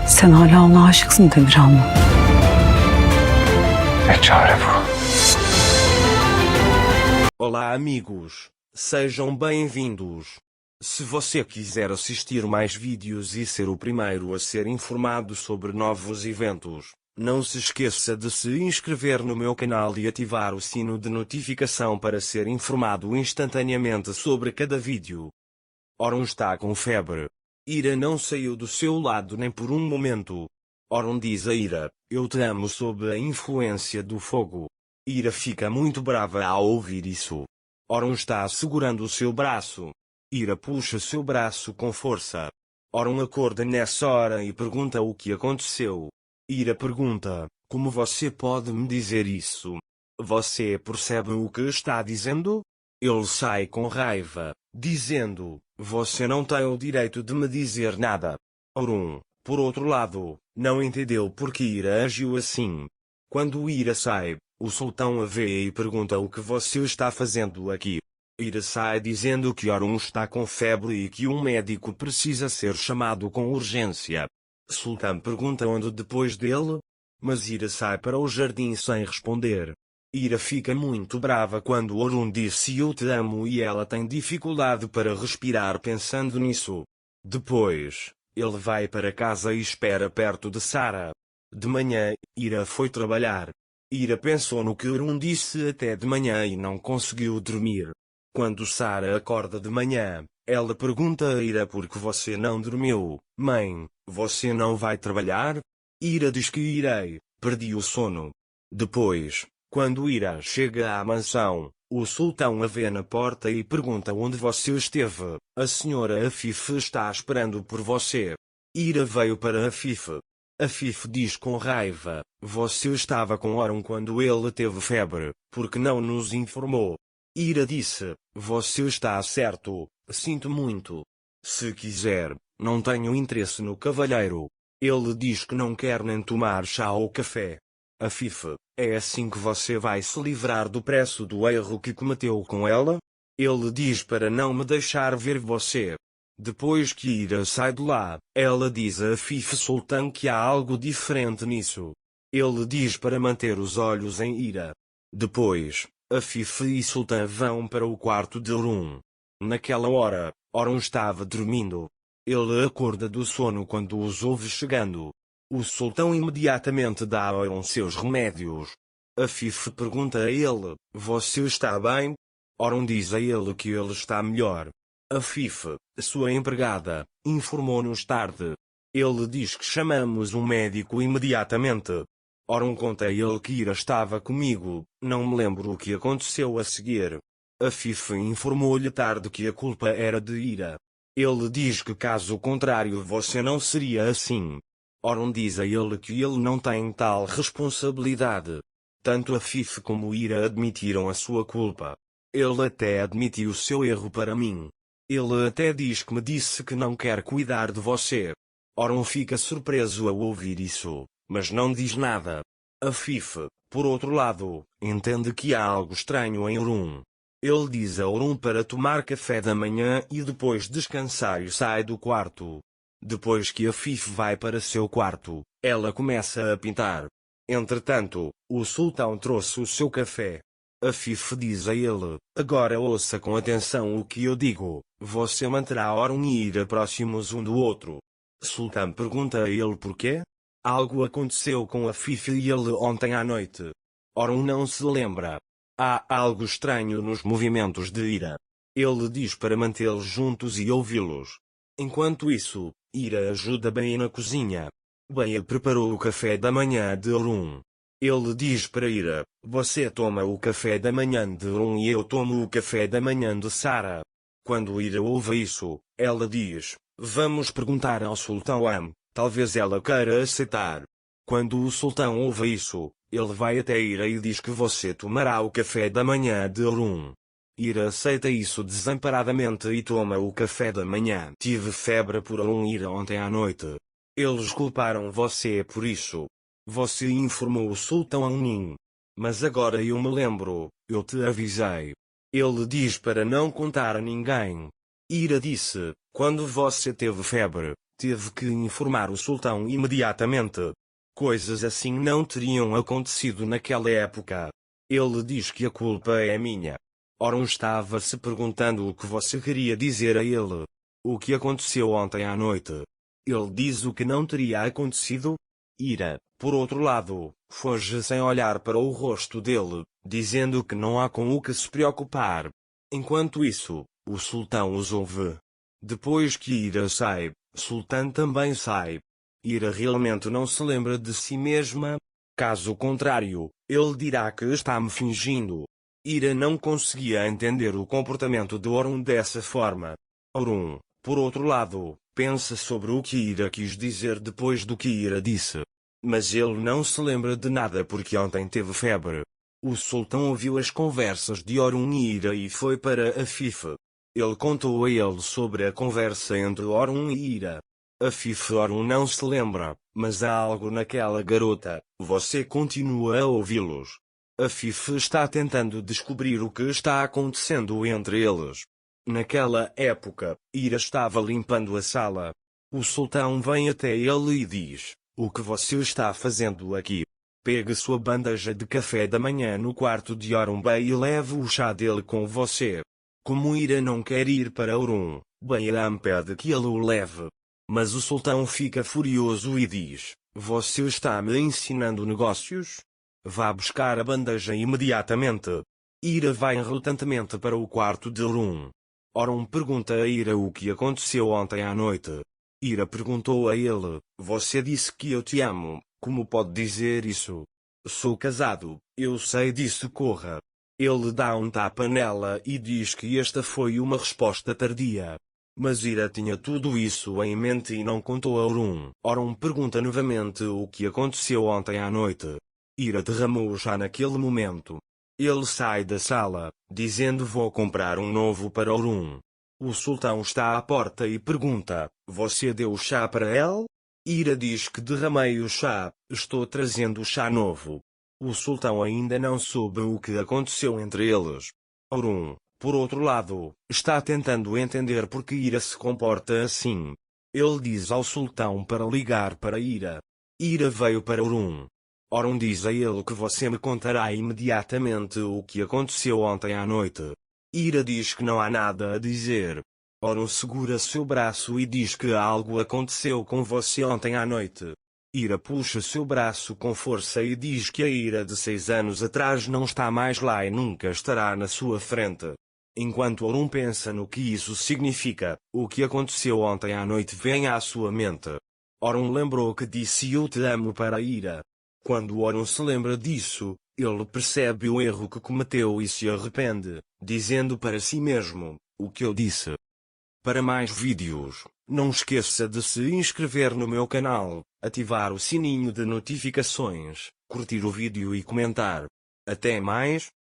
Sen hala ona aşıksın Demirhan mı? É çare bu. Olá amigos, sejam bem-vindos. Se você quiser assistir mais vídeos e ser o primeiro a ser informado sobre novos eventos, não se esqueça de se inscrever no meu canal e ativar o sino de notificação para ser informado instantaneamente sobre cada vídeo. Orun está com febre. Ira não saiu do seu lado nem por um momento. Orun diz a Ira, eu te amo sob a influência do fogo. Ira fica muito brava ao ouvir isso. Orun está segurando o seu braço. Ira puxa seu braço com força. Orun acorda nessa hora e pergunta o que aconteceu. Ira pergunta, como você pode me dizer isso? Você percebe o que está dizendo? Ele sai com raiva, dizendo, você não tem o direito de me dizer nada. Orun, por outro lado, não entendeu por que Ira agiu assim. Quando Ira sai, o sultão a vê e pergunta o que você está fazendo aqui. Ira sai dizendo que Orun está com febre e que um médico precisa ser chamado com urgência. Sultão pergunta onde depois dele, mas Ira sai para o jardim sem responder. Ira fica muito brava quando Orun disse eu te amo e ela tem dificuldade para respirar pensando nisso. Depois, ele vai para casa e espera perto de Sara. De manhã, Ira foi trabalhar. Ira pensou no que Orun disse até de manhã e não conseguiu dormir. Quando Sara acorda de manhã, ela pergunta a Ira por que você não dormiu. Mãe, você não vai trabalhar? Ira diz que irei, perdi o sono. Depois, quando Ira chega à mansão, o sultão a vê na porta e pergunta onde você esteve. A senhora Afif está esperando por você. Ira veio para Afif. Afif diz com raiva, você estava com Orun quando ele teve febre, porque não nos informou? Ira disse, você está certo, sinto muito. Se quiser, não tenho interesse no cavalheiro. Ele diz que não quer nem tomar chá ou café. Afif, é assim que você vai se livrar do preço do erro que cometeu com ela? Ele diz para não me deixar ver você. Depois que Ira sai de lá, ela diz a Afif Sultan que há algo diferente nisso. Ele diz para manter os olhos em Ira. Depois, Afif e Sultan vão para o quarto de Orun. Naquela hora, Orun estava dormindo. Ele acorda do sono quando os ouve chegando. O sultão imediatamente dá a Orun seus remédios. Afif pergunta a ele, você está bem? Orun diz a ele que ele está melhor. Afif, sua empregada, informou-nos tarde. Ele diz que chamamos um médico imediatamente. Orun conta a ele que Ira estava comigo, não me lembro o que aconteceu a seguir. Afif informou-lhe tarde que a culpa era de Ira. Ele diz que caso contrário você não seria assim. Orun diz a ele que ele não tem tal responsabilidade. Tanto Afif como Ira admitiram a sua culpa. Ele até admitiu seu erro para mim. Ele até diz que me disse que não quer cuidar de você. Orun fica surpreso ao ouvir isso, mas não diz nada. Afif, por outro lado, entende que há algo estranho em Orun. Ele diz a Orun para tomar café da manhã e depois descansar e sai do quarto. Depois que Afif vai para seu quarto, ela começa a pintar. Entretanto, o sultão trouxe o seu café. Afif diz a ele, agora ouça com atenção o que eu digo, você manterá Orun e Ira próximos um do outro. Sultão pergunta a ele por quê? Algo aconteceu com Afif e ele ontem à noite. Orun não se lembra. Há algo estranho nos movimentos de Ira. Ele diz para mantê-los juntos e ouvi-los. Enquanto isso, Ira ajuda bem na cozinha. Bem preparou o café da manhã de Orun. Ele diz para Ira, você toma o café da manhã de Orun e eu tomo o café da manhã de Sara. Quando Ira ouve isso, ela diz, vamos perguntar ao sultão talvez ela queira aceitar. Quando o sultão ouve isso, ele vai até Ira e diz que você tomará o café da manhã de Orun. Ira aceita isso desamparadamente e toma o café da manhã. Tive febre por Orun Ira ontem à noite. Eles culparam você por isso. Você informou o sultão Anin. Mas agora eu me lembro, eu te avisei. Ele diz para não contar a ninguém. Ira disse, quando você teve febre, teve que informar o sultão imediatamente. Coisas assim não teriam acontecido naquela época. Ele diz que a culpa é minha. Orun estava se perguntando o que você queria dizer a ele. O que aconteceu ontem à noite? Ele diz o que não teria acontecido. Ira, por outro lado, foge sem olhar para o rosto dele, dizendo que não há com o que se preocupar. Enquanto isso, o sultão os ouve. Depois que Ira sai, Sultan também sai. Ira realmente não se lembra de si mesma. Caso contrário, ele dirá que está me fingindo. Ira não conseguia entender o comportamento de Orun dessa forma. Orun, por outro lado, pensa sobre o que Ira quis dizer depois do que Ira disse. Mas ele não se lembra de nada porque ontem teve febre. O sultão ouviu as conversas de Orun e Ira e foi para Afif. Ele contou a ele sobre a conversa entre Orun e Ira. Afif e Orun não se lembra, mas há algo naquela garota. Você continua a ouvi-los. Afif está tentando descobrir o que está acontecendo entre eles. Naquela época, Ira estava limpando a sala. O sultão vem até ele e diz: "O que você está fazendo aqui? Pegue sua bandeja de café da manhã no quarto de Orun Bey e leve o chá dele com você." Como Ira não quer ir para Orun, Bayram pede que ele o leve. Mas o sultão fica furioso e diz: "Você está me ensinando negócios? Vá buscar a bandeja imediatamente." Ira vai relutantemente para o quarto de Orun. Orun pergunta a Ira o que aconteceu ontem à noite. Ira perguntou a ele: "Você disse que eu te amo, como pode dizer isso?" "Sou casado, eu sei disso, corra." Ele dá um tapa nela e diz que esta foi uma resposta tardia. Mas Ira tinha tudo isso em mente e não contou a Orun. Orun pergunta novamente o que aconteceu ontem à noite. Ira derramou o chá naquele momento. Ele sai da sala, dizendo: "Vou comprar um novo para Orun." O sultão está à porta e pergunta: "Você deu o chá para ela?" Ira diz que derramei o chá, estou trazendo o chá novo. O sultão ainda não soube o que aconteceu entre eles. Orun, por outro lado, está tentando entender por que Ira se comporta assim. Ele diz ao sultão para ligar para Ira. Ira veio para Orun. Orun diz a ele que você me contará imediatamente o que aconteceu ontem à noite. Ira diz que não há nada a dizer. Orun segura seu braço e diz que algo aconteceu com você ontem à noite. Ira puxa seu braço com força e diz que a Ira de 6 anos atrás não está mais lá e nunca estará na sua frente. Enquanto Orun pensa no que isso significa, o que aconteceu ontem à noite vem à sua mente. Orun lembrou que disse "eu te amo" para a Ira. Quando Orun se lembra disso, ele percebe o erro que cometeu e se arrepende, dizendo para si mesmo: "O que eu disse?" Para mais vídeos, não esqueça de se inscrever no meu canal, ativar o sininho de notificações, curtir o vídeo e comentar. Até mais.